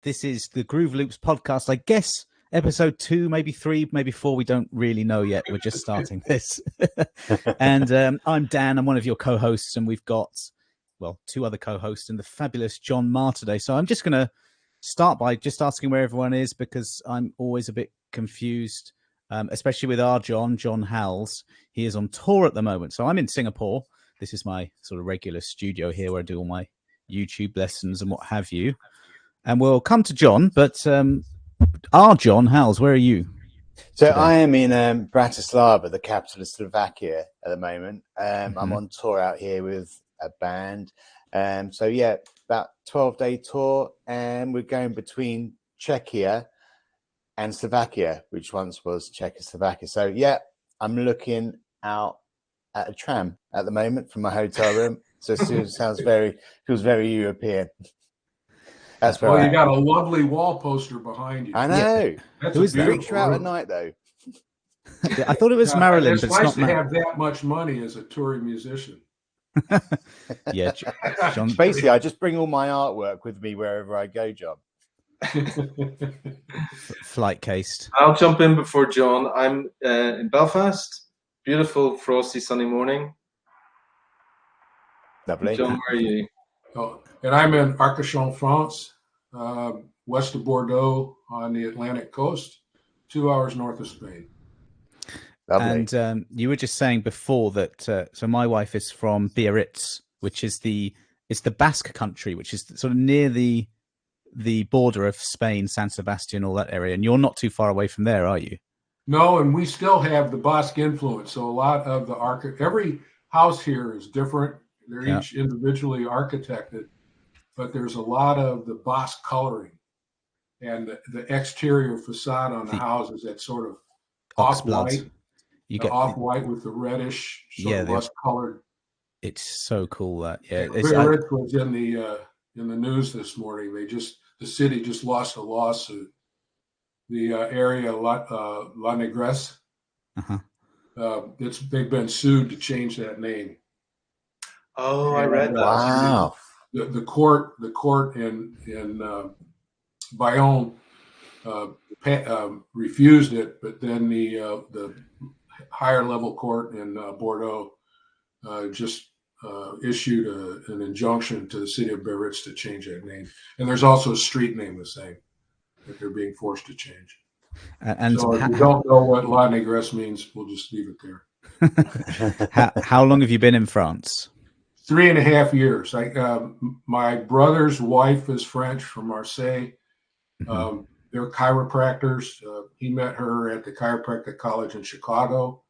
This is the Groove Loops podcast. I guess episode 2, maybe 3, maybe 4. We don't really know yet. We're just starting this. And I'm Dan. I'm one of your co-hosts, and we've got, well, 2 other co-hosts and the fabulous John Marr today. So I'm just going to start by just asking where everyone is, because I'm always a bit confused, especially with our John Howells. He is on tour at the moment. So I'm in Singapore. This is my sort of regular studio here where I do all my YouTube lessons and what have you. And we'll come to John, but our John Howells, where are you? So today? I am in Bratislava, the capital of Slovakia at the moment. I'm on tour out here with a band. So yeah, about 12-day tour, and we're going between Czechia and Slovakia, which once was Czechoslovakia. So yeah, I'm looking out at a tram at the moment from my hotel room. So it feels very European. That's well, you got a lovely wall poster behind you. I know. Yeah. That's Who is that? Freaks you out at night, though. I thought it was Marilyn, it's but nice it's not. To have that much money as a touring musician. Yeah, John. Basically, I just bring all my artwork with me wherever I go, John. Flight cased. I'll jump in before John. I'm in Belfast. Beautiful, frosty, sunny morning. Lovely. John, where are you? Oh, and I'm in Arcachon, France, west of Bordeaux on the Atlantic coast, 2 hours north of Spain. Lovely. And you were just saying before that. So my wife is from Biarritz, which is it's the Basque country, which is sort of near the border of Spain, San Sebastian, all that area. And you're not too far away from there, are you? No, and we still have the Basque influence. So a lot of the every house here is different. They're each individually architected, but there's a lot of the Basque coloring, and the exterior facade on the house is that sort of off-white. You get off-white with the reddish, rust-colored. It's so cool that Biarritz was in the news this morning. The city just lost a lawsuit. The area La Negresse. They've been sued to change that name. Oh, I read that. Wow. The court in Bayonne refused it, but then the higher level court in Bordeaux just issued an injunction to the city of Biarritz to change that name. And there's also a street name the same that they're being forced to change. And so if you don't know what La Negresse means, we'll just leave it there. How long have you been in France? 3.5 years. My brother's wife is French, from Marseille. They're chiropractors. He met her at the chiropractic college in Chicago.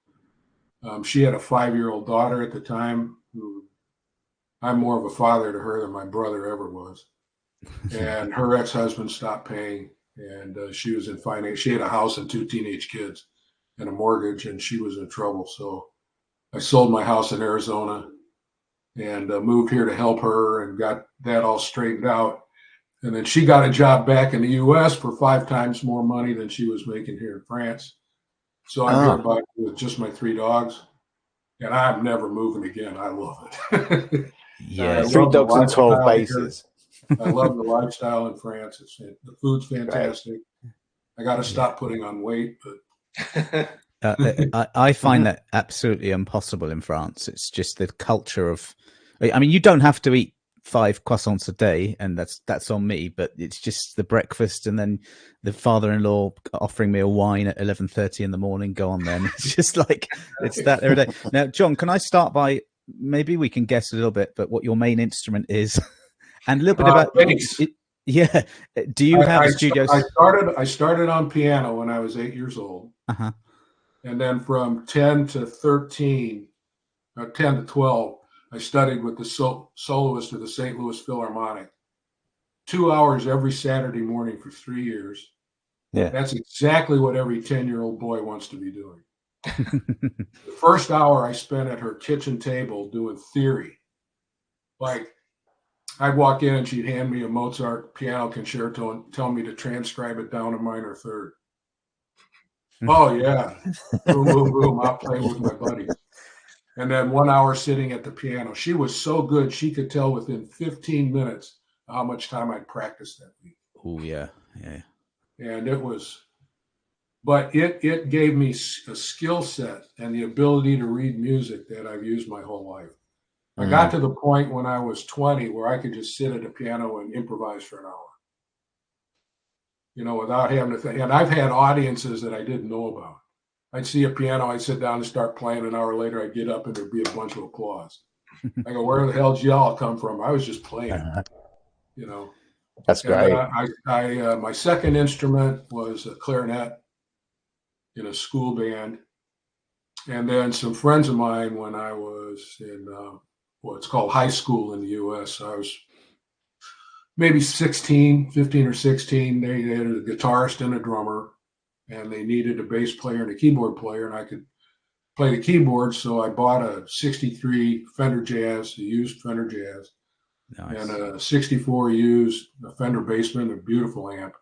She had a 5-year-old daughter at the time. I'm more of a father to her than my brother ever was. And her ex-husband stopped paying, and she was in finance. She had a house and 2 teenage kids and a mortgage, and she was in trouble. So I sold my house in Arizona and moved here to help her and got that all straightened out. And then she got a job back in the U.S. for 5 times more money than she was making here in France. So I'm here back with just my 3 dogs, and I'm never moving again. I love it. Yeah, 3 dogs and 12 bases. I love the lifestyle in France. The food's fantastic. Right. I got to stop putting on weight, but I find that absolutely impossible in France. It's just the culture of, I mean, you don't have to eat 5 croissants a day, and that's on me, but it's just the breakfast and then the father-in-law offering me a wine at 11:30 in the morning. Go on then. It's just like, it's that every day. Now, John, can I start by, maybe we can guess a little bit, but what your main instrument is and a little bit about it. Yeah. Do you have a studio? I started on piano when I was 8 years old. And then from 10 to 13, or 10 to 12, I studied with the soloist of the St. Louis Philharmonic. 2 hours every Saturday morning for 3 years. Yeah. That's exactly what every 10-year-old boy wants to be doing. The first hour I spent at her kitchen table doing theory. Like, I'd walk in and she'd hand me a Mozart piano concerto and tell me to transcribe it down to minor third. Oh, yeah. Boom, boom, boom. I'll play with my buddies. And then 1 hour sitting at the piano. She was so good, she could tell within 15 minutes how much time I'd practiced that week. Oh yeah, yeah. And it was, but it gave me a skill set and the ability to read music that I've used my whole life. I got to the point when I was 20 where I could just sit at a piano and improvise for an hour, without having to think. And I've had audiences that I didn't know about. I'd see a piano, I'd sit down and start playing. An hour later, I'd get up and there'd be a bunch of applause. I go, where the hell did y'all come from? I was just playing, That's great. And my second instrument was a clarinet in a school band. And then some friends of mine, when I was in what's called high school in the U.S., I was maybe 15 or 16. They had a guitarist and a drummer, and they needed a bass player and a keyboard player, and I could play the keyboard. So I bought a 63 Fender Jazz, a used Fender Jazz, and a 64 used Fender Bassman, a beautiful amp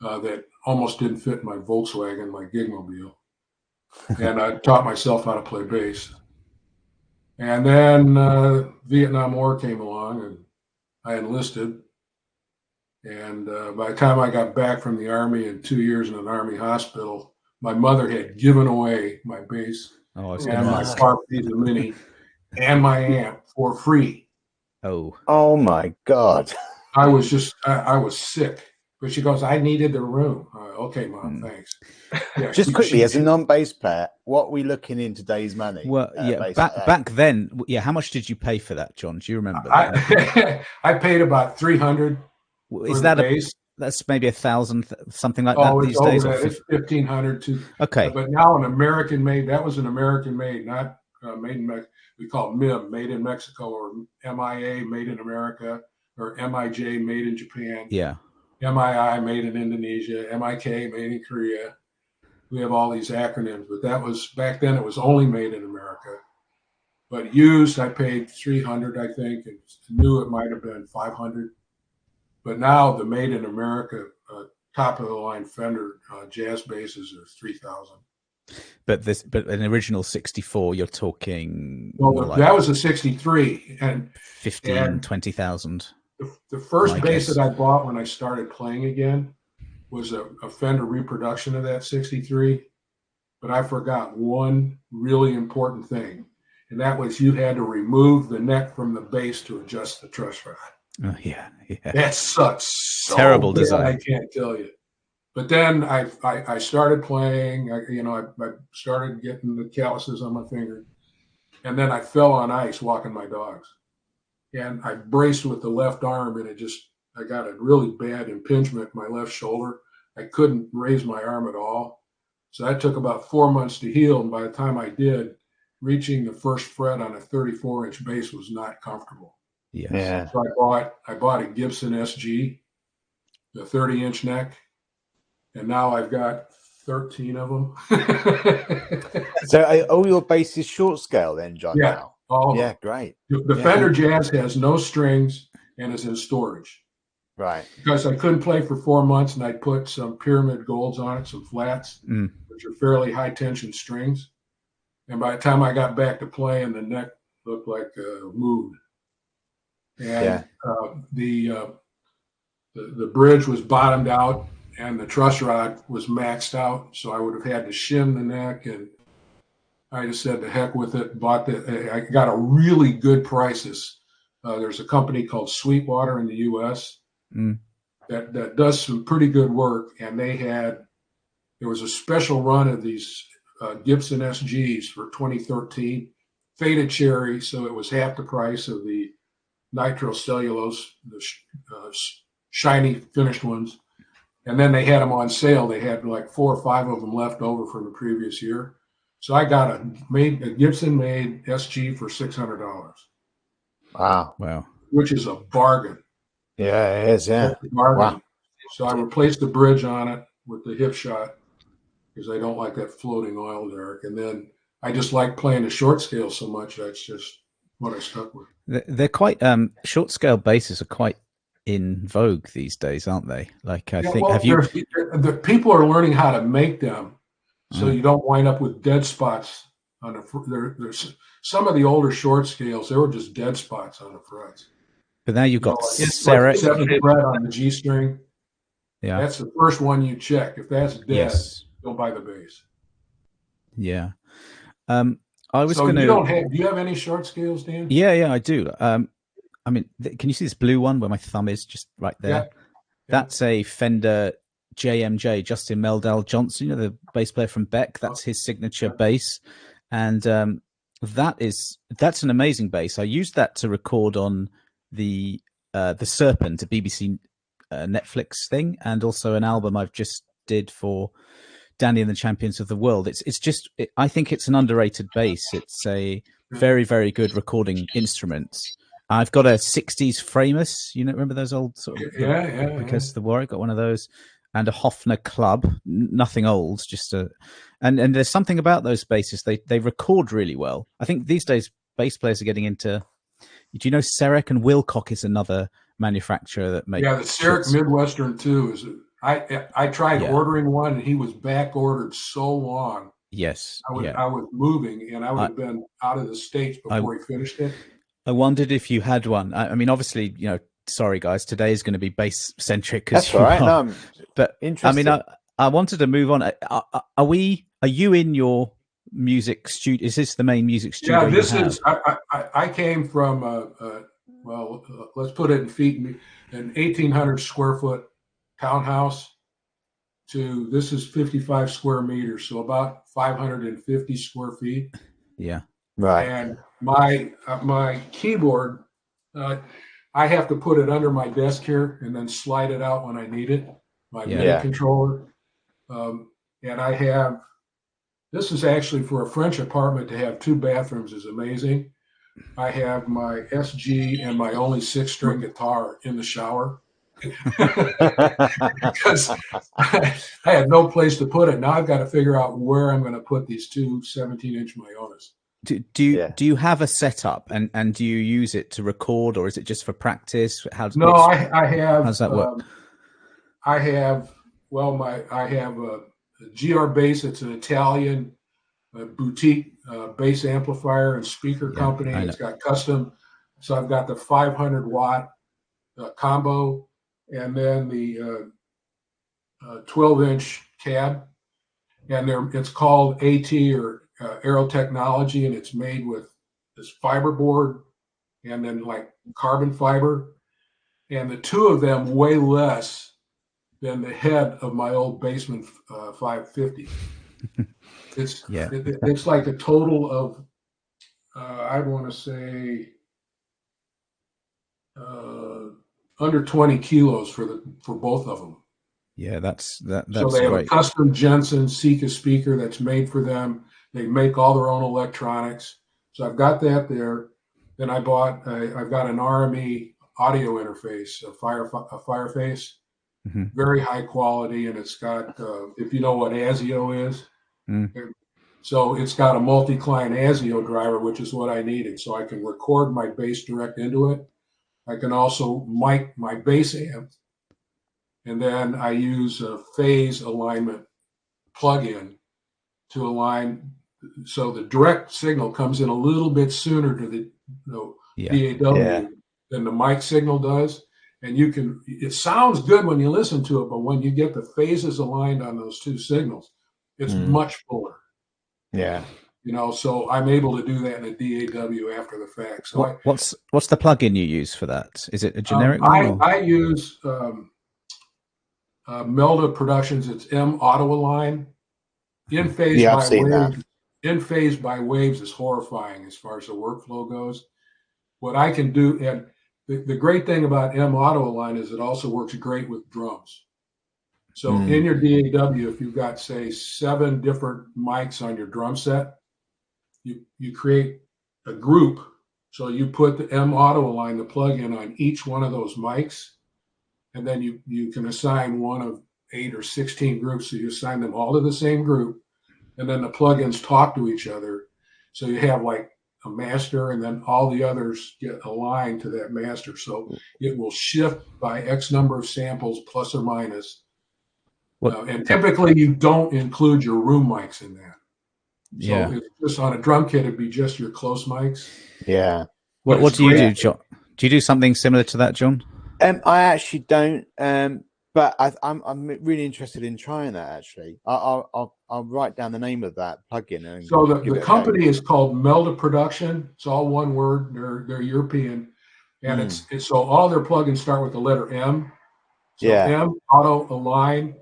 that almost didn't fit my Volkswagen, my Gigmobile. And I taught myself how to play bass. And then Vietnam War came along, and I enlisted. And by the time I got back from the Army and 2 years in an Army hospital, my mother had given away my bass and my Farfisa Mini and my amp for free. Oh my God. I was sick. But she goes, I needed the room. Okay, Mom, thanks. Yeah, just quickly, as a non-bass player, what are we looking in today's money? Well, back then, how much did you pay for that, John? Do you remember? I paid about $300. Is that bass? That's maybe 1,000, something like that these days. It's 1,500 too. Okay, but now an American made. That was an American made, not made in Mexico. We call it MIM, made in Mexico, or MIA, made in America, or MIJ, made in Japan. Yeah. MII, made in Indonesia. MIK, made in Korea. We have all these acronyms, but that was back then. It was only made in America. But used, I paid $300, I think, and knew it might have been $500. But now the made in America top of the line Fender jazz basses are $3,000. But an original 64, you're talking. Well, that was a 63, and 20,000. The first bass that I bought when I started playing again was a Fender reproduction of that 63. But I forgot one really important thing, and that was you had to remove the neck from the bass to adjust the truss rod. Oh, yeah. That sucks. So terrible bad, design. I can't tell you. But then I started playing. I started getting the calluses on my finger, and then I fell on ice walking my dogs, and I braced with the left arm, and I got a really bad impingement in my left shoulder. I couldn't raise my arm at all, so that took about 4 months to heal. And by the time I did, reaching the first fret on a 34-inch bass was not comfortable. Yes. Yeah. So I bought a Gibson SG, the 30-inch neck, and now I've got 13 of them. So all your bass is short scale then, John? Yeah. Now? Yeah, great. The Fender Jazz has no strings and is in storage. Right. Because I couldn't play for 4 months, and I put some pyramid golds on it, some flats, which are fairly high tension strings. And by the time I got back to playing, the neck looked like a mood. And the bridge was bottomed out, and the truss rod was maxed out, so I would have had to shim the neck, and I just said, the heck with it. I got a really good prices. There's a company called Sweetwater in the U.S. that does some pretty good work, and there was a special run of these Gibson SGs for 2013, faded cherry, so it was half the price of the nitrocellulose, the shiny finished ones. And then they had them on sale. They had like 4 or 5 of them left over from the previous year. So I got a Gibson made SG for $600. Wow. Which is a bargain. Yeah, it is. Yeah. Wow. So I replaced the bridge on it with the hip shot because I don't like that floating oil derrick. And then I just like playing the short scale so much. That's just what I stuck with. They're quite short scale basses are quite in vogue these days, aren't they? Like I think the people are learning how to make them so you don't wind up with dead spots on there's some of the older short scales. There were just dead spots on the frets. But now you've got it's Sarah. like 7th fret on the G string. Yeah. That's the first one you check. If that's dead, Yes. don't buy the bass. Yeah. I was So going to. do you have any short scales, Dan? Yeah, I do. I mean, can you see this blue one where my thumb is just right there? Yeah. That's a Fender JMJ, Justin Meldal Johnson, you know, the bass player from Beck. That's his signature bass, and that's an amazing bass. I used that to record on the Serpent, a BBC Netflix thing, and also an album I've just did for Danny and the Champions of the World. I think it's an underrated bass. It's a very, very good recording instrument. I've got a 60s Framus, remember those old sort of Against the War? I got one of those, and a Hofner Club, nothing old, just and there's something about those basses. They record really well. I think these days bass players are getting into. Do you know Serek and Wilcock is another manufacturer that makes? Yeah, the Serek Midwestern too is. I tried ordering one, and he was back ordered so long. Yes, I was moving, and I would have been out of the States before he finished it. I wondered if you had one. I mean, obviously, sorry guys, today is going to be bass centric. That's all right. No, but I mean, I wanted to move on. Are you in your music studio? Is this the main music studio? Yeah, this is. I came from let's put it in feet, an 1,800 square foot townhouse to this is 55 square meters, so about 550 square feet. Yeah, right. And my keyboard, I have to put it under my desk here and then slide it out when I need it. My MIDI controller, and I have. This is actually for a French apartment to have 2 bathrooms is amazing. I have my SG and my only 6-string guitar in the shower. Because I had no place to put it. Now I've got to figure out where I'm going to put these 2 17-inch Myonas. Do you have a setup and do you use it to record, or is it just for practice? I have. How's that work? I have a GR Bass. It's an Italian boutique bass amplifier and speaker company. It's got custom. So I've got the 500 watt combo, and then the 12-inch cab, and it's called AT or Aero Technology, and it's made with this fiberboard and then like carbon fiber, and the 2 of them weigh less than the head of my old Bassman 550. It's like a total of I want to say under 20 kilos for both of them. Yeah, that's great. So they have a custom Jensen Sika speaker that's made for them. They make all their own electronics. So I've got that there. Then I've got an RME audio interface, a Fireface, very high quality, and it's got if you know what ASIO is. So it's got a multi-client ASIO driver, which is what I needed. So I can record my bass direct into it. I can also mic my bass amp. And then I use a phase alignment plug-in to align. So the direct signal comes in a little bit sooner to the DAW than the mic signal does. And it sounds good when you listen to it, but when you get the phases aligned on those 2 signals, it's much fuller. Yeah. So I'm able to do that in a DAW after the fact. So what's the plugin you use for that? Is it a generic one? I use Melda Productions. It's M Auto Align. In phase by waves is horrifying as far as the workflow goes. What I can do, and the great thing about M Auto Align is it also works great with drums. So in your DAW, if you've got, say, 7 different mics on your drum set, you create a group. So you put the M Auto Align, the plug-in, on each one of those mics, and then you can assign one of 8 or 16 groups. So you assign them all to the same group, and then the plugins talk to each other. So you have like a master, and then all the others get aligned to that master. So it will shift by X number of samples, plus or minus. And typically you don't include your room mics in that. So it's just on a drum kit, it'd be just your close mics. Yeah. What do you do, Do you do something similar to that, John? I actually don't. But I'm really interested in trying that. Actually, I'll write down the name of that plugin. And so the company is called Melda Production. It's all one word. They're European, and it's so all their plugins start with the letter M. So M Auto Align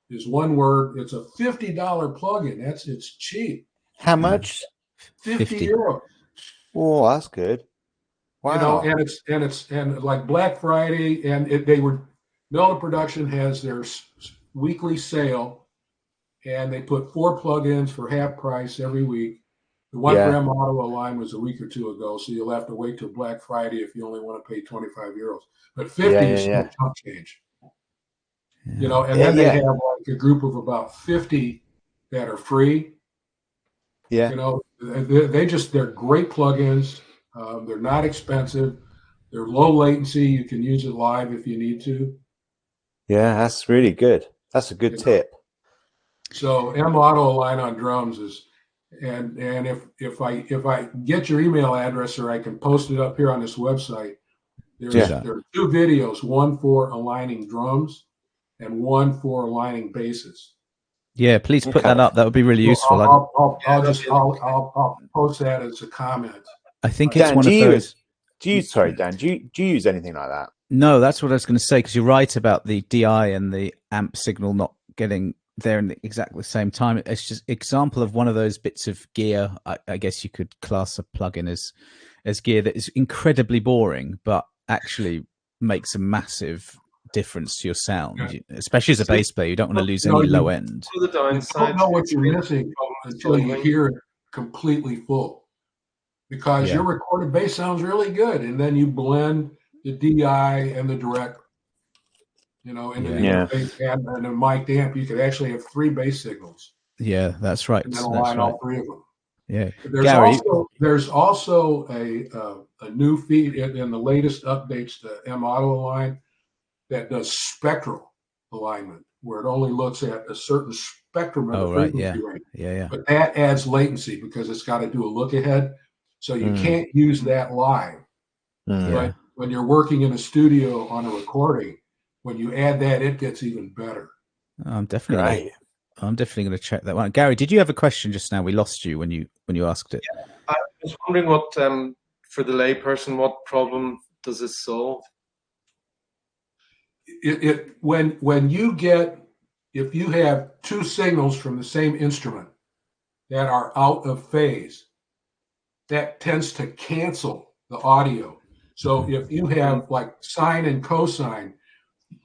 is one word. It's a $50 plugin. It's cheap. How much? 50 euros. Oh, that's good. Wow. You know, and like Black Friday, and Melda Production has their weekly sale, and they put 4 plugins for half price every week. The one for M Auto Align was a week or two ago, so you'll have to wait till Black Friday if you only want to pay 25 euros. But 50 is still chump change. Yeah. You know, and then they have like a group of about 50 that are free. Yeah. You know, they're great plugins. They're not expensive. They're low latency. You can use it live if you need to. Yeah, that's really good. That's a good tip. So M Auto Align on drums is, and if I get your email address, or I can post it up here on this website. There are 2 videos, one for aligning drums and one for aligning basses. Yeah, please put that up. That would be really useful. I'll post that as a comment. I think it's one of those. Dan, do you use anything like that? No, that's what I was going to say, because you're right about the DI and the amp signal not getting there in exactly the same time. It's just an example of one of those bits of gear. I guess you could class a plugin as gear that is incredibly boring, but actually makes a massive difference to your sound, especially as a bass player. You don't want to lose any low end. You don't know what you're missing until you hear it completely full, because your recorded bass sounds really good, and then you blend the DI and the direct, you know, and then and a mic amp. You could actually have 3 bass signals. Yeah, that's right. And then align all 3 of them. Yeah. There's also a new feed in the latest updates to M Auto Align that does spectral alignment, where it only looks at a certain spectrum of the frequency range. Yeah. But that adds latency because it's got to do a look ahead. So you can't use that live. But when you're working in a studio on a recording, when you add that, it gets even better. I'm definitely going to check that one. Gary, did you have a question just now? We lost you when you asked it. Yeah, I was wondering what, for the lay person, what problem does it solve? If you have 2 signals from the same instrument that are out of phase, that tends to cancel the audio. So if you have like sine and cosine,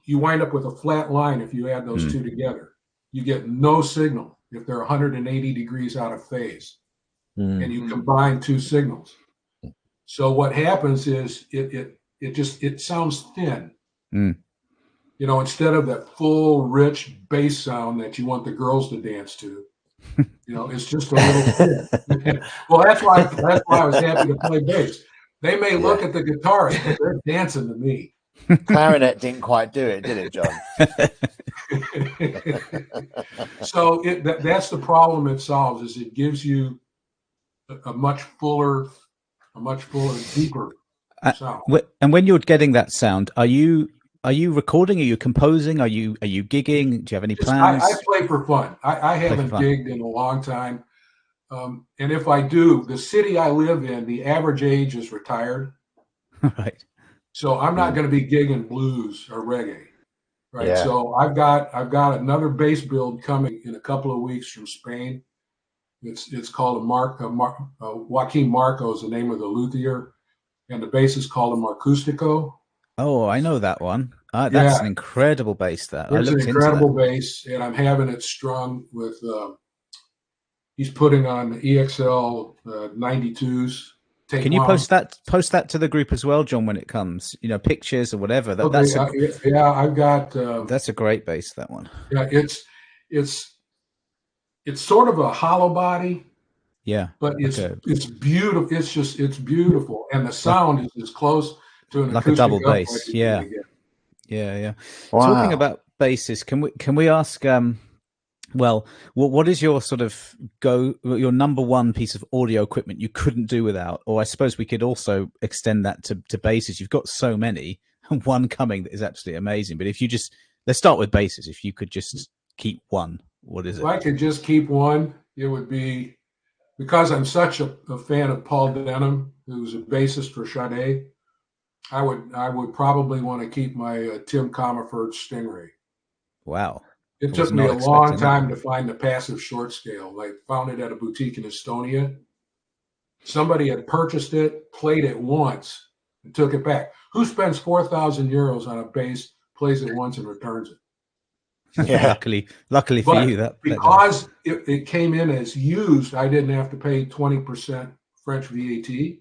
you wind up with a flat line if you add those 2 together. You get no signal if they're 180 degrees out of phase, and you combine 2 signals. So what happens is it sounds thin. You know, instead of that full, rich bass sound that you want the girls to dance to, you know, it's just a little thin. Well, that's why I was happy to play bass. They may look at the guitarist, but they're dancing to me. Clarinet didn't quite do it, did it, John? So that's the problem it solves, is it gives you a much fuller, deeper sound. And when you're getting that sound, are you recording? Are you composing? Are you gigging? Do you have any plans? I play for fun. I haven't gigged in a long time. And if I do, the city I live in, the average age is retired. Right. So I'm not going to be gigging blues or reggae. Right. Yeah. So I've got another bass build coming in a couple of weeks from Spain. It's called Joaquin Marco is the name of the luthier, and the bass is called a Marcustico. Oh, I know that one. That's an incredible bass. It's an incredible bass, and I'm having it strung with. He's putting on the EXL 92s. Can you post that to the group as well, John, when it comes? You know, pictures or whatever. I've got. That's a great bass. That one. Yeah, it's sort of a hollow body. Yeah, but it's beautiful. It's beautiful, and the sound is as close to an like a double bass. Yeah. Wow. Talking about basses, can we ask Well, what is your sort of your number one piece of audio equipment you couldn't do without? Or I suppose we could also extend that to basses. You've got so many, one coming that is absolutely amazing. But if you just, let's start with basses. If you could just keep one, what is it? If I could just keep one, it would be, because I'm such a fan of Paul Denham, who's a bassist for Sade. I would probably want to keep my Tim Comerford Stingray. Wow. It took me a long time to find the passive short scale. I found it at a boutique in Estonia. Somebody had purchased it, played it once, and took it back. Who spends 4,000 euros on a bass, plays it once, and returns it? Yeah. luckily for you, because it came in as used, I didn't have to pay 20% French VAT,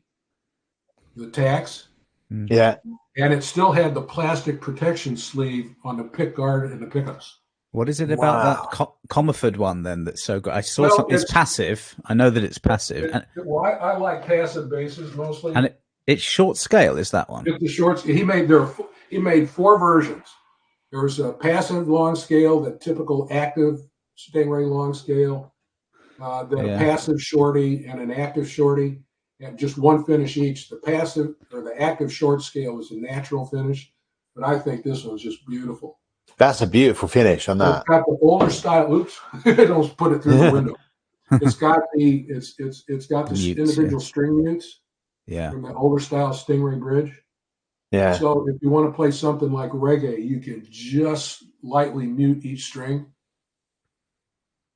the tax. Yeah. And it still had the plastic protection sleeve on the pick guard and the pickups. What is it about that Comerford one then that's so good? I saw something. It's passive. I know that it's passive. I like passive basses mostly. And it's short scale, is that one? It's the short. He made 4 versions. There was a passive long scale, the typical active Stingray long scale, then a passive shorty and an active shorty, and just one finish each. The passive or the active short scale is a natural finish, but I think this one's just beautiful. That's a beautiful finish on that. It's got the older style. Oops, don't put it through the window. It's got the individual string mutes. Yeah. From the older style Stingray bridge. Yeah. So if you want to play something like reggae, you can just lightly mute each string.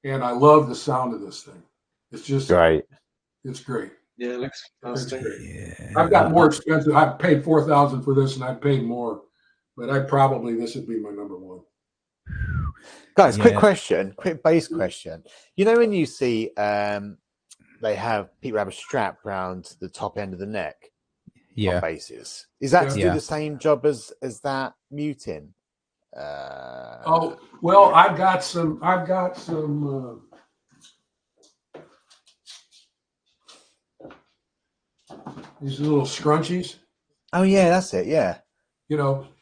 And I love the sound of this thing. It's just great. It's great. Yeah, it looks fantastic. Yeah. I've got more expensive. I've paid $4,000 for this, and I've paid more. But this would be my number one. Guys, quick bass question. You know when you see people have a strap around the top end of the neck on basses? Is that to do the same job as that muting? Well, I've got some these little scrunchies. Oh yeah, that's it. Yeah.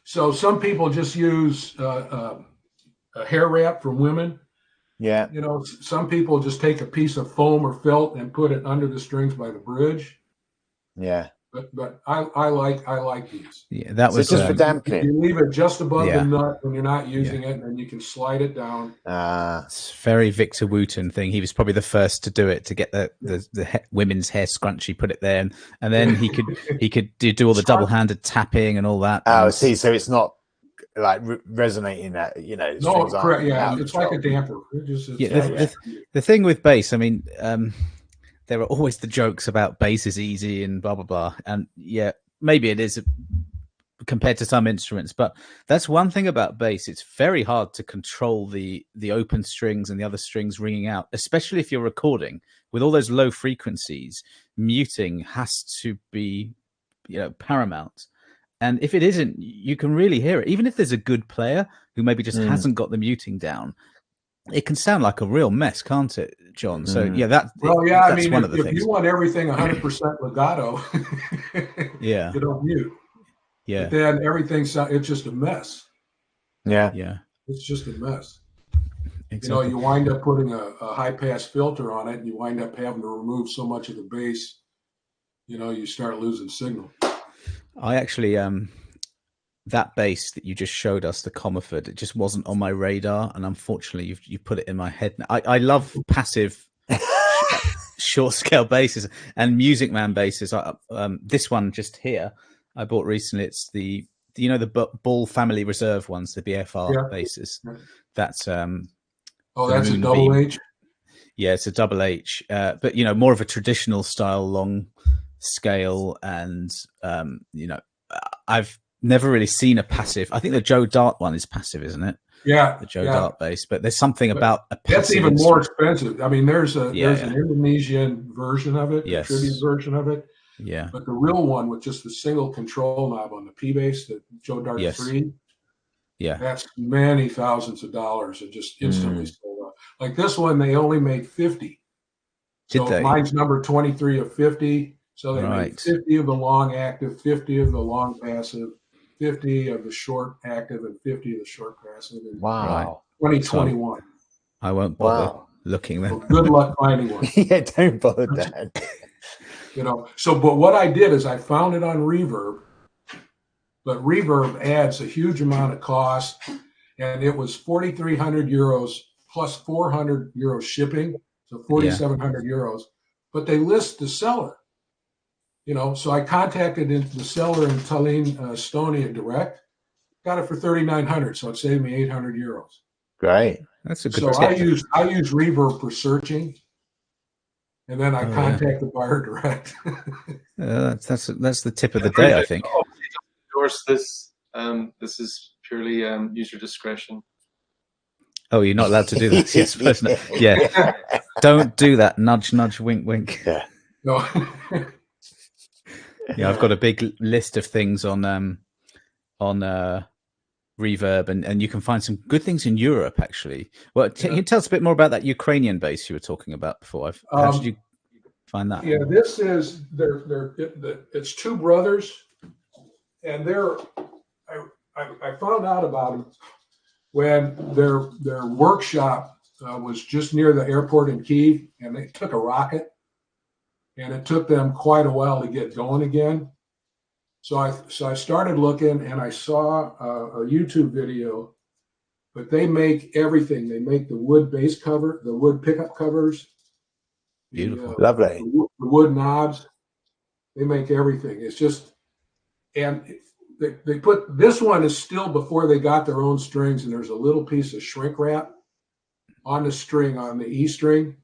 So some people just use a hair wrap from women. Yeah. Some people just take a piece of foam or felt and put it under the strings by the bridge. Yeah. But I like these. Yeah, that was just for dampening. You leave it just above the nut when you're not using it, and then you can slide it down. It's very Victor Wooten thing. He was probably the first to do it, to get the women's hair scrunchie, put it there, and then he could do all the double-handed tapping and all that. Oh, see, so it's not like resonating that, No, correct. Yeah, it's like a damper. The thing with bass, I mean, there are always the jokes about bass is easy and blah blah blah, and maybe it is compared to some instruments, but that's one thing about bass. It's very hard to control the open strings and the other strings ringing out, especially if you're recording with all those low frequencies. Muting has to be paramount. And if it isn't, you can really hear it. Even if there's a good player who maybe just hasn't got the muting down, it can sound like a real mess, can't it, John? So that's one of the things. If you want everything 100% legato, you don't mute. Yeah. But then everything it's just a mess. Yeah. Yeah. It's just a mess. Exactly. You wind up putting a high pass filter on it, and you wind up having to remove so much of the bass. You start losing signal. I actually, that bass that you just showed us, the Comerford, it just wasn't on my radar, and unfortunately, you put it in my head. I love passive short scale basses and Music Man basses. This one just here, I bought recently. It's the Ball Family Reserve ones, the BFR basses. That's that's a double H. Yeah, it's a double H, but more of a traditional style long scale, and I've never really seen a passive. I think the Joe Dart one is passive, isn't it? Yeah, the Joe Dart bass. But there's something about a passive. That's even more expensive. I mean, there's an Indonesian version of it, a tribute version of it. Yeah. But the real one with just the single control knob on the P bass, the Joe Dart 3. Yeah. That's many thousands of dollars and just instantly sold out. Like this one, they only made 50. Did they? Mine's number 23 of 50. So they made 50 of the long active, 50 of the long passive, 50 of the short active, and 50 of the short passive. Wow. 2021. I won't bother Wow. looking then. Well, good luck finding one. Yeah, don't bother, Dan. You know, so but what I did is I found it on Reverb, but Reverb adds a huge amount of cost, and it was 4,300 euros plus 400 euros shipping, so 4,700 euros. But they list the seller, you know, so I contacted the seller in Tallinn, Estonia direct, got it for 3,900, so it saved me 800 euros. Great. That's a good So tip. I use Reverb for searching, and then I contact the buyer direct. That's the tip of the day, I think. Endorse this. This is purely user discretion. Oh, you're not allowed to do that. Yes, personally. Yeah. Don't do that. Nudge, nudge, wink, wink. Yeah. No. Yeah, I've got a big list of things on Reverb, and you can find some good things in Europe, actually. Well, can you tell us a bit more about that Ukrainian bass you were talking about before? How did you find that? Yeah, this is it's two brothers, and I found out about them when their workshop was just near the airport in Kyiv, and they took a rocket, and it took them quite a while to get going again. So I started looking, and I saw a YouTube video, but they make everything. They make the wood bass cover, the wood pickup covers, Beautiful, lovely. the wood knobs. They make everything. It's just, and they put, this one is still before they got their own strings, and there's a little piece of shrink wrap on the string, on the E string,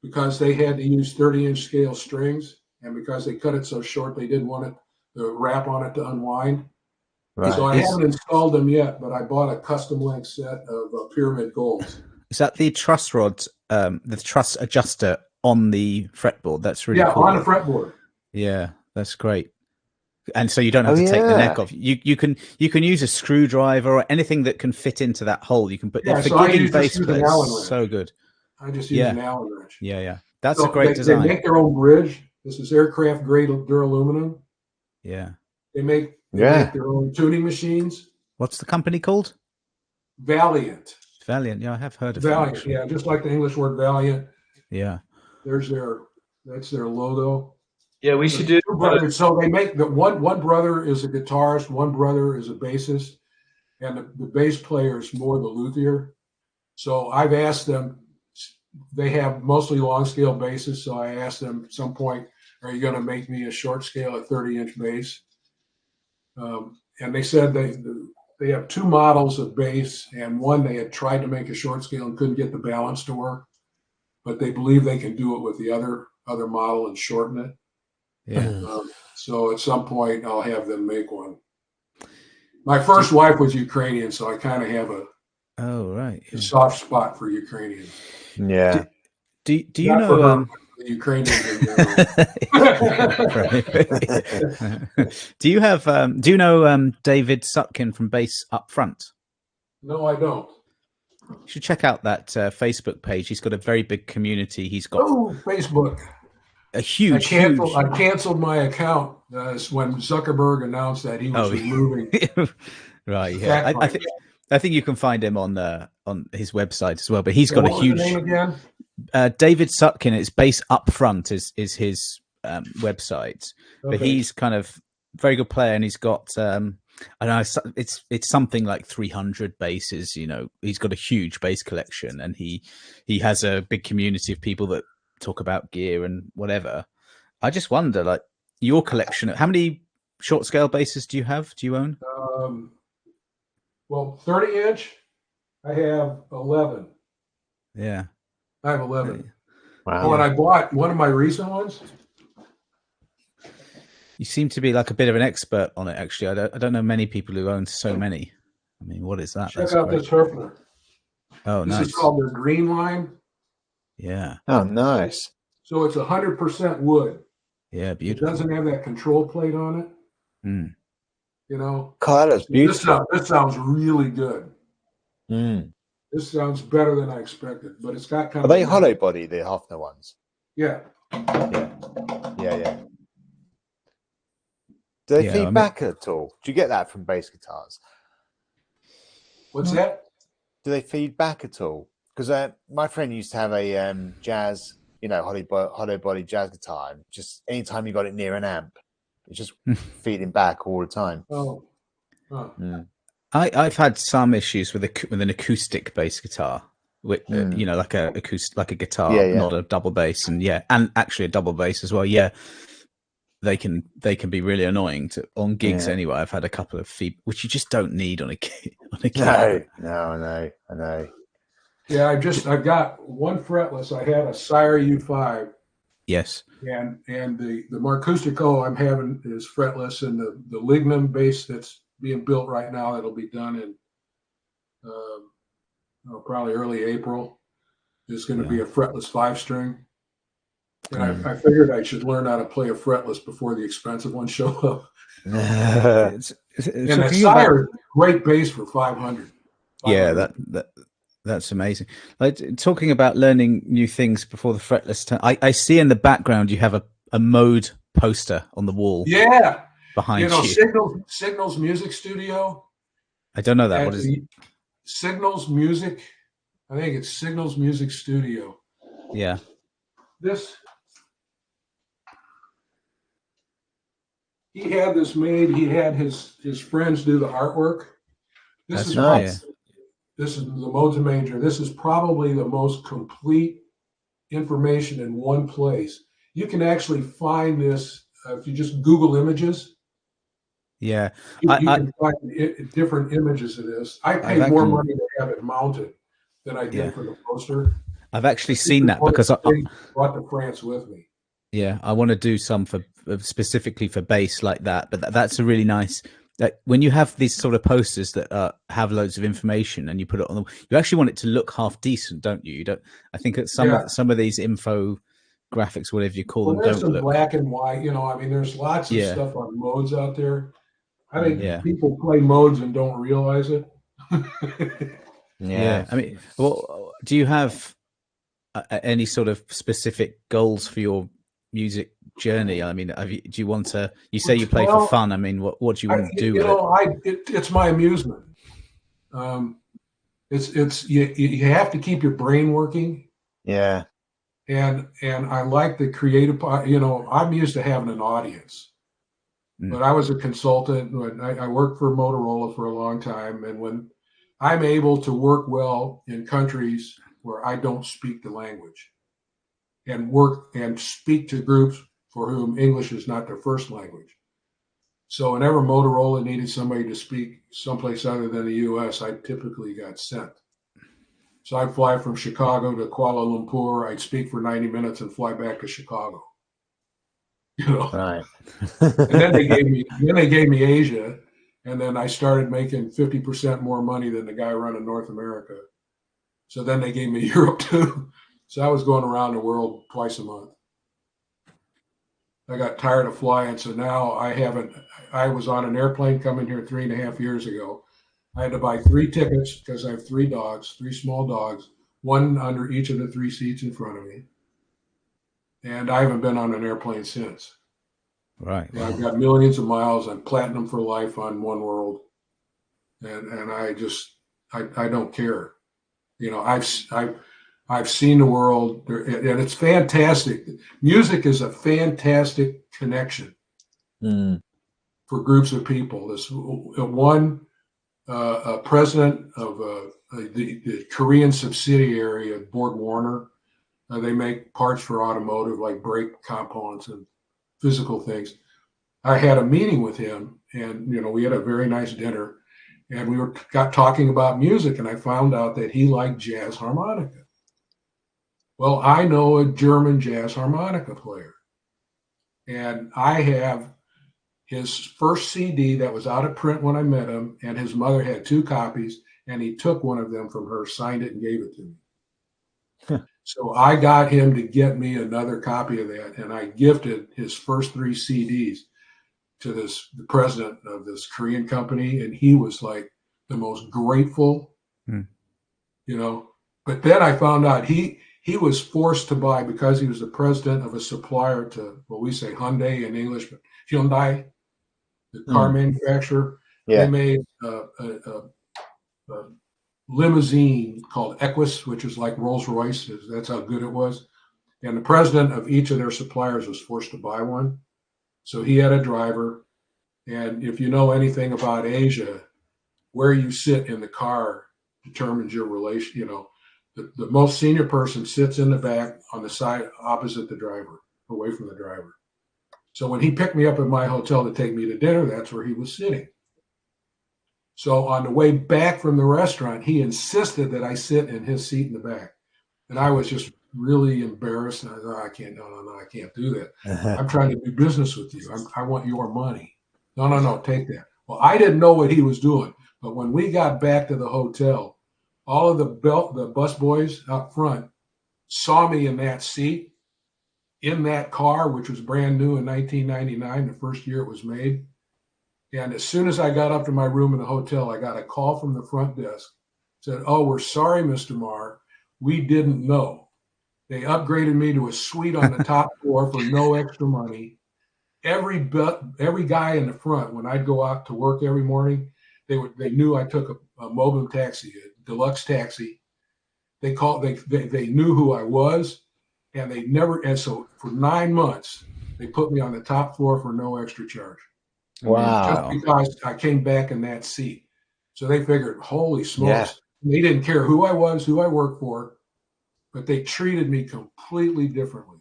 because they had to use 30-inch scale strings, and because they cut it so short, they didn't want the wrap on it to unwind. Right. So I haven't installed them yet, but I bought a custom length set of pyramid golds. Is that the truss rod, the truss adjuster on the fretboard? That's really cool. On the fretboard. Yeah, that's great. And so you don't have to take the neck off. You can use a screwdriver or anything that can fit into that hole. You can put for gigging bass players. So good. I just use an Allen wrench. Yeah. That's a great design. They make their own bridge. This is aircraft grade duraluminum. Yeah. They make their own tuning machines. What's the company called? Valiant. Valiant. Yeah, I have heard of Valiant. Them, yeah, just like the English word valiant. Yeah. That's their logo. Yeah, we should do. So they make one brother is a guitarist, one brother is a bassist, and the bass player is more the luthier. So I've asked them. They have mostly long scale basses, so I asked them at some point, "Are you going to make me a short scale at 30-inch bass?" And they said they have two models of bass, and one they had tried to make a short scale and couldn't get the balance to work, but they believe they can do it with the other model and shorten it. Yeah. So at some point I'll have them make one. My first wife was Ukrainian, so I kind of have a soft spot for Ukrainians. Yeah. Do you know the Ukrainians? Do you know David Sutkin from Bass Up Front? No, I don't. You should check out that Facebook page. He's got a very big community. He's got Facebook. A huge. I canceled my account when Zuckerberg announced that he was removing. Right. Yeah. I think you can find him on his website as well. But he's got a huge. What's the name again? David Sutkin. It's Bass Up Front is his website. Okay. But he's kind of very good player, and he's got I don't know, it's something like 300 basses. You know, he's got a huge bass collection, and he has a big community of people that talk about gear and whatever. I just wonder, like, your collection, how many short scale basses do you own? Well, 30-inch, I have 11. Yeah, I have 11. Wow. And I bought one of my recent ones. You seem to be like a bit of an expert on it, actually. I don't know many people who own so many. I mean, what is that? Check out this Herfner. Oh, nice. This is called their Green Line. Yeah. Oh, nice. So it's 100% wood. Yeah, beautiful. It doesn't have that control plate on it. Mm. You know, God, that's beautiful. This sounds really good. Mm. This sounds better than I expected, but it's got kind of. Are they hollow body, the Hofner ones? Yeah. Yeah. Do they feed back at all? Do you get that from bass guitars? What's that? Do they feed back at all? because my friend used to have a jazz, hollow body jazz guitar. And just anytime you got it near an amp, it's just feeding back all the time. Oh, huh. I've had some issues with an acoustic bass guitar, with like a guitar, Yeah. not a double bass, and actually a double bass as well. Yeah, they can be really annoying on gigs. Anyway, I've had a couple of feed, which you just don't need on a gig. No, I know. Yeah, I've got one fretless. I had a Sire U5. Yes. And the Marcustico I'm having is fretless, and the Lignum bass that's being built right now, that'll be done in probably early April, is going to be a fretless 5-string. And I figured I should learn how to play a fretless before the expensive ones show up. And the Sire is a great bass for 500. Yeah, that's amazing. Like, talking about learning new things before the fretless turn, I see in the background you have a mode poster on the wall. Yeah, behind you. Signals Music Studio. I don't know that. What is it? Signals Music? I think it's Signals Music Studio. Yeah. He had this made. He had his friends do the artwork. That's nice. This is the modes of major. This is probably the most complete information in one place. You can actually find this if you just Google images. Yeah, you can find different images of this. I paid more money to have it mounted than I did for the poster. I've actually seen that because I brought to France with me. Yeah, I want to do some for specifically for bass like that. But that's a really nice. When you have these sort of posters that have loads of information and you put it on you actually want it to look half decent, don't you? You don't. I think that some of these info graphics, whatever you call them, there's don't some look black and white. There's lots of stuff on modes out there. I think people play modes and don't realize it. Yeah. I mean, well, do you have any sort of specific goals for your music journey? I mean, do you want to? You say you play for fun. I mean, what do you want to do with it? It's my amusement. It's you have to keep your brain working. Yeah. And I like the creative part. I'm used to having an audience. But I was a consultant when I worked for Motorola for a long time. And when I'm able to work well in countries where I don't speak the language and work and speak to groups for whom English is not their first language. So whenever Motorola needed somebody to speak someplace other than the US, I typically got sent. So I'd fly from Chicago to Kuala Lumpur. I'd speak for 90 minutes and fly back to Chicago. Right. And then they gave me Asia, and then I started making 50% more money than the guy running North America. So then they gave me Europe too. So I was going around the world twice a month. I got tired of flying, so now I was on an airplane coming here 3.5 years ago. I had to buy 3 tickets because I have 3 dogs, 3 small dogs, one under each of the 3 seats in front of me. And I haven't been on an airplane since. Right. I've got millions of miles. I'm platinum for life on One World. And I don't care. I've seen the world, and it's fantastic. Music is a fantastic connection for groups of people. This one president of the Korean subsidiary of Borg Warner. They make parts for automotive, like brake components and physical things. I had a meeting with him, and we had a very nice dinner, and we got talking about music, and I found out that he liked jazz harmonica. Well, I know a German jazz harmonica player, and I have his first CD that was out of print when I met him, and his mother had 2 copies, and he took one of them from her, signed it, and gave it to me. So I got him to get me another copy of that, and I gifted his first 3 CDs to the president of this Korean company, and he was like the most grateful, But then I found out he was forced to buy, because he was the president of a supplier to, well, we say Hyundai in English, but Hyundai, the car manufacturer. Yeah. They made limousine called Equus, which is like Rolls Royce. That's how good it was. And the president of each of their suppliers was forced to buy one. So he had a driver. And if you know anything about Asia, where you sit in the car determines your relation. You know, the most senior person sits in the back on the side opposite the driver, away from the driver. So when he picked me up at my hotel to take me to dinner, that's where he was sitting. So on the way back from the restaurant, he insisted that I sit in his seat in the back. And I was just really embarrassed. And I thought, I can't, no, I can't do that. I'm trying to do business with you. I want your money. No, take that. Well, I didn't know what he was doing. But when we got back to the hotel, all of the bus boys up front saw me in that seat, in that car, which was brand new in 1999, the first year it was made. And as soon as I got up to my room in the hotel, I got a call from the front desk. Said, "Oh, we're sorry, Mr. Marr. We didn't know. They upgraded me to a suite on the top floor for no extra money. Every guy in the front, when I'd go out to work every morning, they knew I took a mobile taxi, a deluxe taxi. They knew who I was, and so for 9 months, they put me on the top floor for no extra charge. Wow. Just because I came back in that seat. So they figured, holy smokes. Yeah. They didn't care who I was, who I worked for, but they treated me completely differently.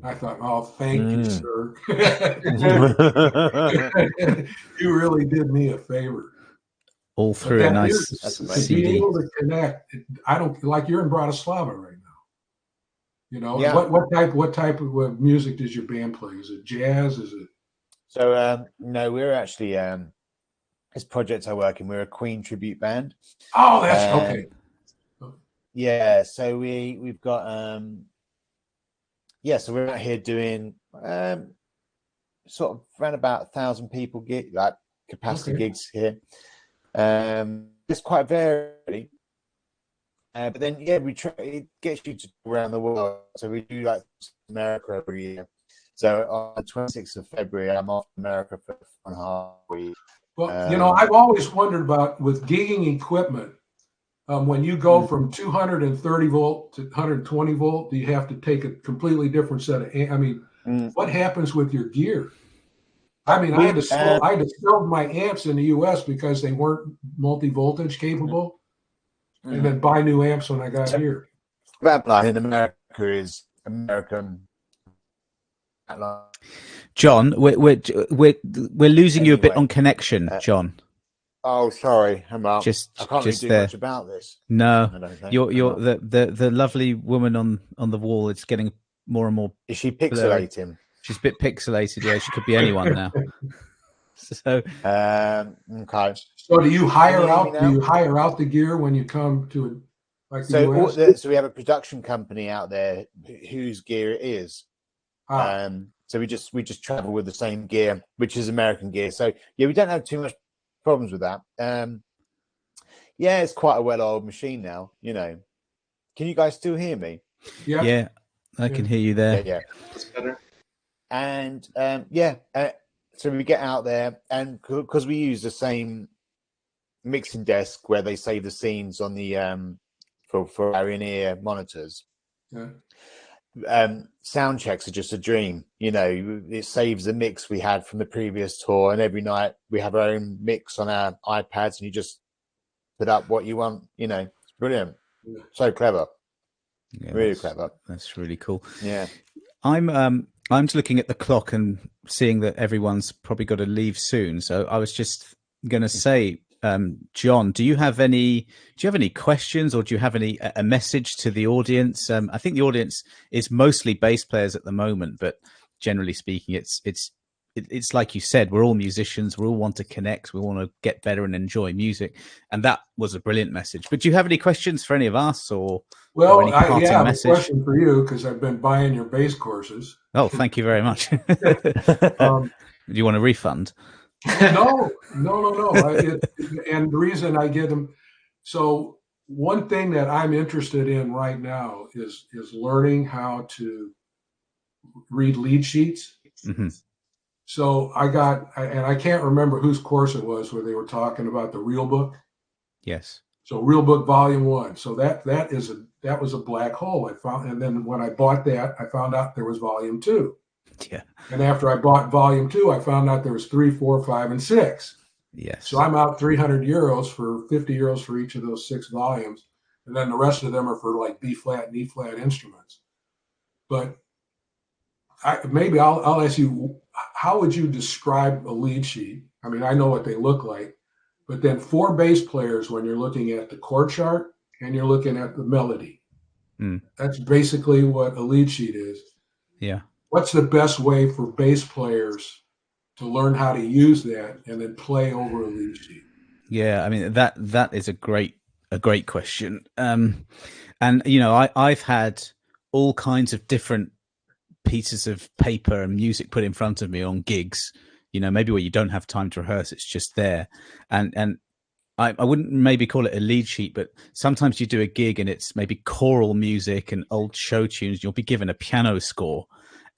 I thought, oh, thank you, sir. You really did me a favor. All through a nice CD. To be able to connect, I don't, like you're in Bratislava right now. You know, yeah. What type of music does your band play? Is it jazz? Is it? So no, we're actually this project I work in. We're a Queen tribute band. Oh, that's okay. Yeah, so we've got so we're out here doing sort of around about 1,000 people like capacity gigs here. It's quite varied. But then it gets you to around the world. So we do like America every year. So on the 26th of February, I'm off to America for 1.5 weeks. Well, you know, I've always wondered about with gigging equipment, when you go from 230 volt to 120 volt, do you have to take a completely different set of, what happens with your gear? I mean, I had to sell my amps in the US because they weren't multi-voltage capable, and then buy new amps when I got here. That line in America is American. John, we're losing you a bit on connection, John. Oh, sorry, I'm out. I can't really do much about this. No, you're the lovely woman on the wall. It's getting more and more. Is she pixelating? Blurry. She's a bit pixelated. Yeah, she could be anyone now. So okay. So do you hire out the gear when you come to the US? So we have a production company out there whose gear it is. So we just travel with the same gear, which is American gear. So yeah, we don't have too much problems with that. It's quite a well-oiled machine now. You know, can you guys still hear me? Yeah, I can hear you there. Yeah, it's better. And so we get out there, and because we use the same mixing desk where they save the scenes on the for our in-ear monitors. Sound checks are just a dream. You know, it saves the mix we had from the previous tour, and every night we have our own mix on our iPads, and you just put up what you want. You know, it's brilliant. So clever. Yeah, really clever. That's really cool. Yeah. I'm just looking at the clock and seeing that everyone's probably got to leave soon. So I was just going to say, John, do you have any questions, or do you have a message to the audience? I think the audience is mostly bass players at the moment, but generally speaking, it's like you said, we're all musicians. We all want to connect. We want to get better and enjoy music. And that was a brilliant message. But do you have any questions for any of us, or any parting I have message? a question for you, because I've been buying your bass courses. Oh, thank you very much. Do you want a refund? No. And the reason I get them, so one thing that I'm interested in right now is learning how to read lead sheets. Mm-hmm. So I can't remember whose course it was where they were talking about the real book. Yes. So Real Book Volume 1. So that was a black hole. I found, and then when I bought that, I found out there was Volume 2. Yeah. And after I bought Volume 2, I found out there was 3, 4, 5, and 6. Yes. So I'm out 300 euros for 50 euros for each of those 6 volumes. And then the rest of them are for like B flat and E flat instruments. But I'll ask you, how would you describe a lead sheet? I mean, I know what they look like, but then for bass players, when you're looking at the chord chart and you're looking at the melody, that's basically what a lead sheet is. Yeah. What's the best way for bass players to learn how to use that and then play over a lead sheet? Yeah, I mean that is a great question. And you know, I've had all kinds of different pieces of paper and music put in front of me on gigs, you know, maybe where you don't have time to rehearse, it's just there. And I wouldn't maybe call it a lead sheet, but sometimes you do a gig and it's maybe choral music and old show tunes. You'll be given a piano score,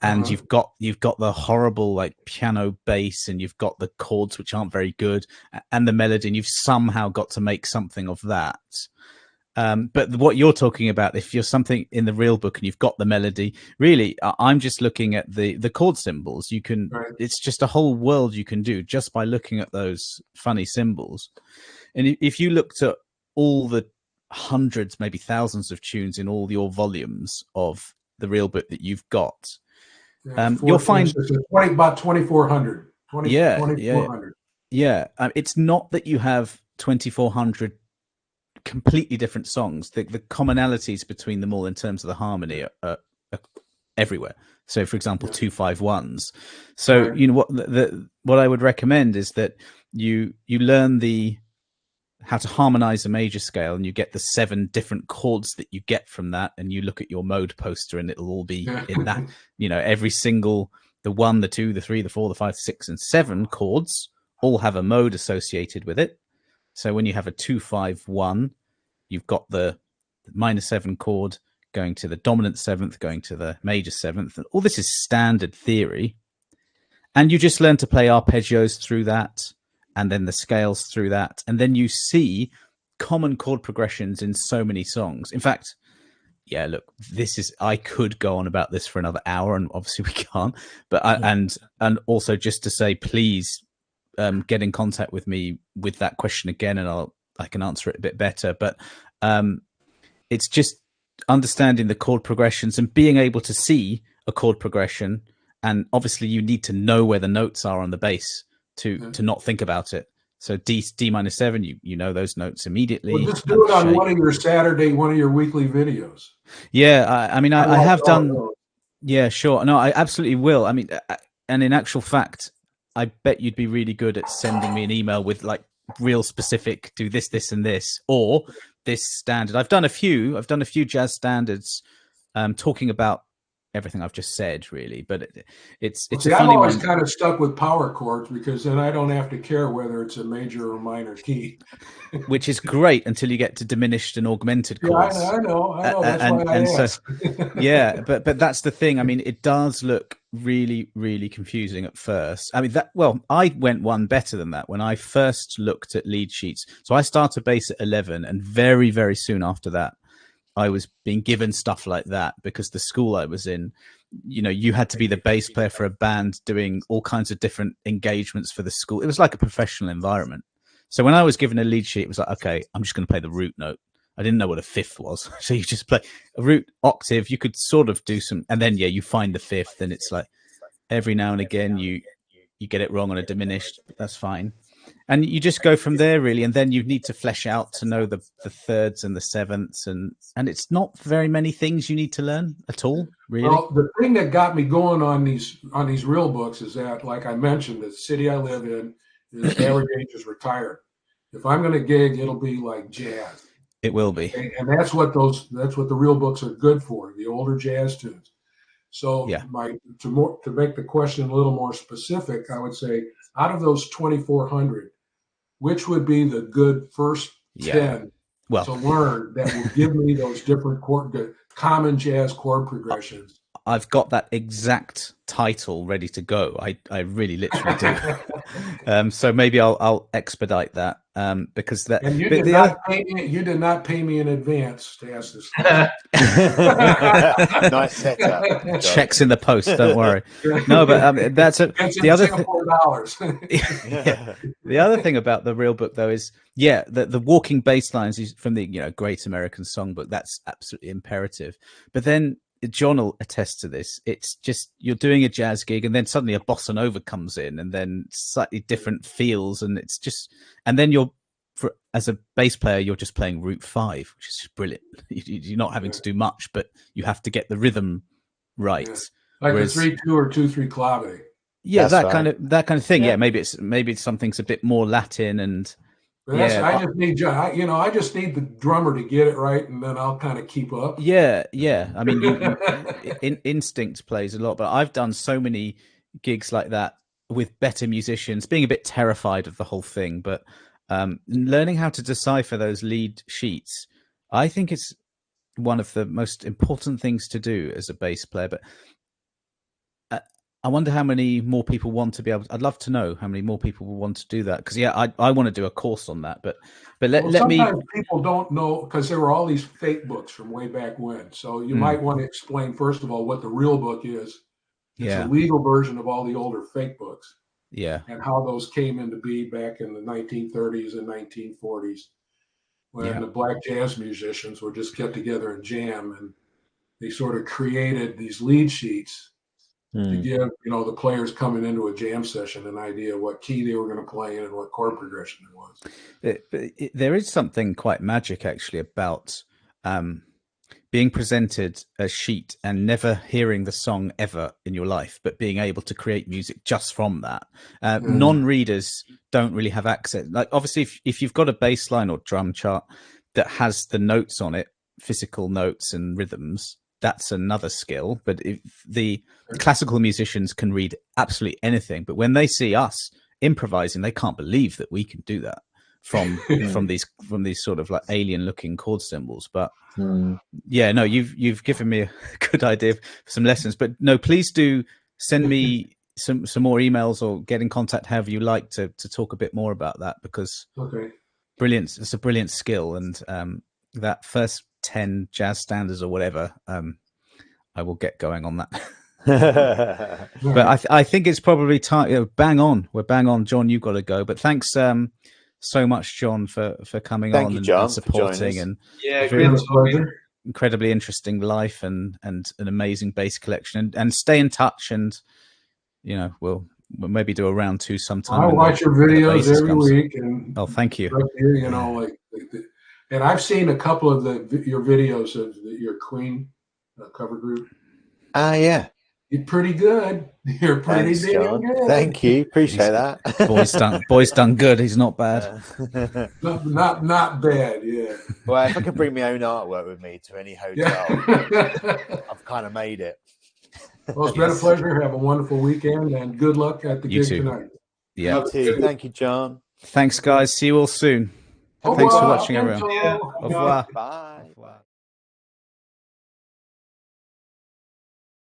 and you've got the horrible like piano bass, and you've got the chords which aren't very good, and the melody, and you've somehow got to make something of that. But what you're talking about, if you're something in the real book and you've got the melody, really, I'm just looking at the chord symbols. You can, it's just a whole world you can do just by looking at those funny symbols. And if you looked at all the hundreds, maybe thousands of tunes in all your volumes of the real book that you've got, you'll find about 2,400. Yeah. It's not that you have 2,400 completely different songs. The commonalities between them all in terms of the harmony are everywhere. So, for example, 2-5-1s. So, you know what I would recommend is that you learn how to harmonize a major scale, and you get the 7 different chords that you get from that, and you look at your mode poster, and it'll all be in that. You know, every single the 1, the 2, the 3, the 4, the 5, 6, and 7 chords all have a mode associated with it. So when you have a 2-5-1, you've got the minor 7 chord going to the dominant 7th, going to the major 7th. And all this is standard theory. And you just learn to play arpeggios through that, and then the scales through that. And then you see common chord progressions in so many songs. In fact, yeah, look, I could go on about this for another hour, and obviously we can't. But and also just to say, please, get in contact with me with that question again, and I can answer it a bit better. But it's just understanding the chord progressions and being able to see a chord progression. And obviously you need to know where the notes are on the bass to not think about it. So D minor 7, you know those notes immediately. Well, just do it on one of your weekly videos. Yeah, I mean, I have done. Yeah, sure. No, I absolutely will. I mean, and in actual fact, I bet you'd be really good at sending me an email with like real specific, do this, this, and this, or this standard. I've done a few jazz standards, talking about everything I've just said, really. But it's a funny one. I'm always kind of stuck with power chords, because then I don't have to care whether it's a major or minor key. Which is great until you get to diminished and augmented chords. Yeah, I know. That's why I asked. So, yeah, but that's the thing. I mean, it does look really, really confusing at first. I mean, I went one better than that when I first looked at lead sheets. So I started bass at 11, and very, very soon after that, I was being given stuff like that, because the school I was in, you know, you had to be the bass player for a band doing all kinds of different engagements for the school. It was like a professional environment. So when I was given a lead sheet, it was like, okay, I'm just going to play the root note. I didn't know what a fifth was. So you just play a root octave. You could sort of do some, and then, yeah, you find the fifth, and it's like every now and again you get it wrong on a diminished, but that's fine. And you just go from there, really. And then you need to flesh out to know the thirds and the sevenths. And it's not very many things you need to learn at all, really. Well, the thing that got me going on these real books is that, like I mentioned, the city I live in, is average age is retired. If I'm going to gig, it'll be like jazz. It will be. And that's what the real books are good for, the older jazz tunes. So yeah. To make the question a little more specific, I would say, out of those 2,400, which would be the good first 10 to learn that will give me those different common jazz chord progressions? I've got that exact title ready to go. I really literally do. So maybe I'll expedite that because that. And you but did the not other- pay me. You did not pay me in advance to ask this. Nice setup. John. checks in the post. Don't worry. No, but that's the other thing. $4. Yeah. The other thing about the real book, though, is the walking bass lines is from the Great American Songbook. That's absolutely imperative. But then John will attest to this. It's just you're doing a jazz gig, and then suddenly a bossa nova comes in, and then slightly different feels, and it's just, and then as a bass player, you're just playing Route 5, which is just brilliant. You're not having to do much, but you have to get the rhythm right. Yeah. Like Whereas, the 3/2 or 2/3 clave. Yeah, That's that kind of thing. Yeah. Yeah, maybe it's something's a bit more Latin and. I just need the drummer to get it right, and then I'll kind of keep up. Yeah. I mean, instinct plays a lot, but I've done so many gigs like that with better musicians, being a bit terrified of the whole thing, but learning how to decipher those lead sheets, I think it's one of the most important things to do as a bass player. But I wonder how many more people want to be able. I'd love to know how many more people will want to do that, because I want to do a course on that. But let me. Sometimes people don't know, because there were all these fake books from way back when. So you might want to explain first of all what the real book is. It's a legal version of all the older fake books. Yeah. And how those came into be back in the 1930s and 1940s, when the black jazz musicians would just get together and jam, and they sort of created these lead sheets to give the players coming into a jam session an idea what key they were going to play in and what chord progression it was. There is something quite magic actually about being presented a sheet and never hearing the song ever in your life, but being able to create music just from that. Non-readers don't really have access. Like, obviously, if you've got a bass line or drum chart that has the notes on it, physical notes and rhythms, that's another skill. But if the classical musicians can read absolutely anything, but when they see us improvising, they can't believe that we can do that from these sort of like alien looking chord symbols. But you've given me a good idea for some lessons. But no, please do send me some more emails or get in contact however you like to talk a bit more about that, because brilliant. It's a brilliant skill, and that first 10 jazz standards or whatever, I will get going on that. But I think it's probably time. Bang on, we're bang on. John, you've got to go. But thanks so much, John, for coming on John, and supporting, and incredibly interesting life and an amazing bass collection. And stay in touch, and we'll maybe do a round 2 sometime. I watch your videos every week, and thank you. And I've seen a couple of your videos of your Queen cover group. Yeah. You're pretty good. You're pretty damn good. Thank you. Appreciate that. Boy's done good. He's not bad. Not bad. Yeah. Well, if I could bring my own artwork with me to any hotel, I've kind of made it. Well, it's been a pleasure. Have a wonderful weekend, and good luck at the gig tonight. Yeah. You too. Thank you, John. Thanks, guys. See you all soon. Thanks for watching, everyone. Au revoir. Bye.